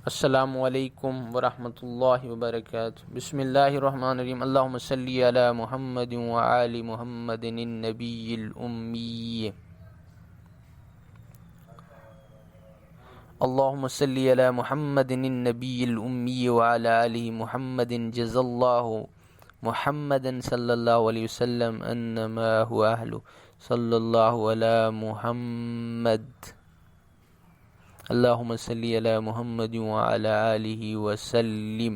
अस्सलामुअलैकुम वरहमतुल्लाहि वबरकातुहू। बिस्मिल्लाहिर्रहमानिर्रहीम। अल्लाहुम्मा सल्ली अला मुहम्मदिन व आलि मुहम्मदिन नबिय्यिल उम्मी। अल्लाहुम्मा सल्ली अला मुहम्मदिन नबिय्यिल उम्मी व अला आलि मुहम्मदिन जज़ल्लाहु मुहम्मदन सल्लल्लाहु अलैहि वसल्लम अन्नमा हुवा अहलु सल्लल्लाहु अला मुहम्मद। अल्लाहुम्मा सल्ली अला मुहम्मद व अला आलिहि वसल्लिम।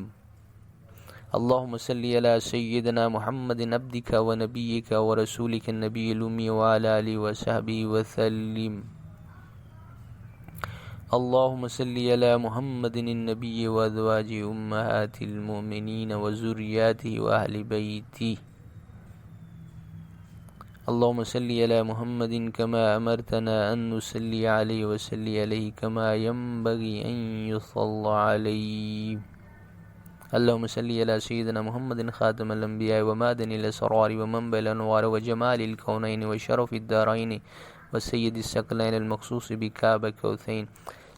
अल्लाहुम्मा सल्ली अला सय्यिदिना मुहम्मदिन अब्दिका व नबिय्यिका व रसूलिका नबिय्यिल उम्मी व अला आलिहि व सहबिहि वसल्लिम। अल्लाहुम्मा सल्ली अला मुहम्मदिन नबिय्यि व अज़वाजिहि उम्महातिल मुमिनीन व ज़ुर्रिय्यतिहि व अहलि बैतिहि। अल्लाहुम्मा सल्ली अला मुहम्मदिन कमा अमरतना अन नुसल्ली अलैहि व सल्ली अलैहि कमा यंबगी अन युसल्ला अलैहि। अल्लाहुम्मा सल्ली अला सय्यिदिना मुहम्मदिन खातिमिल अंबिया व मादनिल असरार व मनबअल अनवार व जमालिल कौनैन व शरफिद दारैन व सय्यिदिस सकलैन अल मखसूस बिकाबा कौसैन।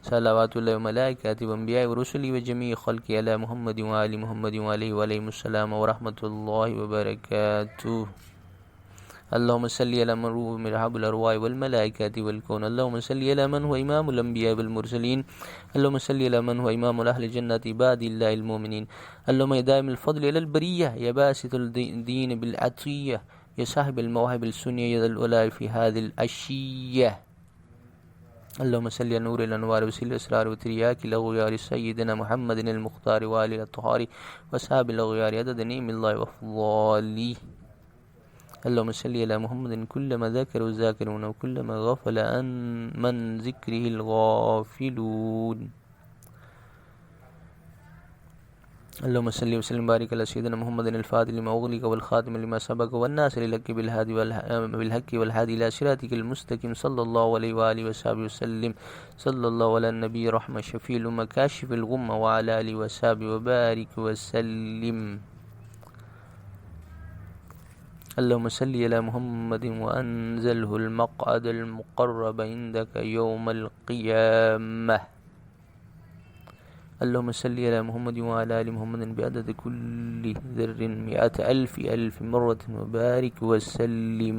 सलावातुल्लाहि व मलाइकातिहि व अंबियाइ व रुसुलिहि व जमीइ खल्क़ि अला मुहम्मदिन व आलि मुहम्मदिन व अलैहिमुस्सलाम व रहमतुल्लाहि व बरकातुहू। अल्लाहुम्मा सल्ली अला मन रूह मिरहाबुल अरवाह वल मलाइकाति वल कौन। अल्लाहुम्मा सल्ली अला मन हुवा इमामुल अंबिया वल मुरसलीन। अल्लाहुम्मा सल्ली अला मन हुवा इमामुल अहलि जन्नति इबादिल्लाहिल मुमिनीन। अल्लाहुम्मा या दाइमल फद्ल अलल बरिय्यह या बासितुल दीन बिल अतिय्यह या साहिबल मवाहिबिल सुन्निय्यह या दल उला फी हादिल अशिय्यह। अल्लाहुम्मा सल्ली अला नूरिल अनवार व सिल असरार व तिर्याकिल अग़यार सय्यिदिना मुहम्मदिन अल मुख्तार व आलिल अत्तहारी व सहाबिल अग़यार अदद नि'मिल्लाहि व अफ़्ज़ालिहि। अल्लाहुम्मा सल्ली अला मुहम्मदिन कुल्लमा ज़करहु ज़ाकिरून व कुल्लमा गफ़ला अन मन ज़िक्रिहिल गाफ़िलून। अल्लाहुम्मा सल्ली व सल्लिम बारिक अला सय्यिदिना मुहम्मदिन अल फ़ातिह लिमा उग़लिक़ वल ख़ातिम लिमा सबक़ वन नासिरिल हक़्क़ि बिल हक़्क़ि वल हादि इला सिरातिकल मुस्तक़ीम सल्लल्लाहु अलैहि व आलिहि व सहबिहि वसल्लम। सल्लल्लाहु अला नबी रहमह शफ़ीउल उम्मह काशिफ़िल गुम्मह व अला आलिहि व सहबिहि व बारिक वसल्लिम। अल्लाहुम्मा सल्ली अला मुहम्मदिन व अंज़िलहुल मक़अदल मुक़र्रब इंदक यौमल क़ियामह। अल्लाहुम्मा सल्ली अला मुहम्मदिन व अला आलि मुहम्मदिन बिअददि कुल्लि ज़र्रिन मिअत अल्फ़ि मर्रतिन व बारिक वसल्लिम।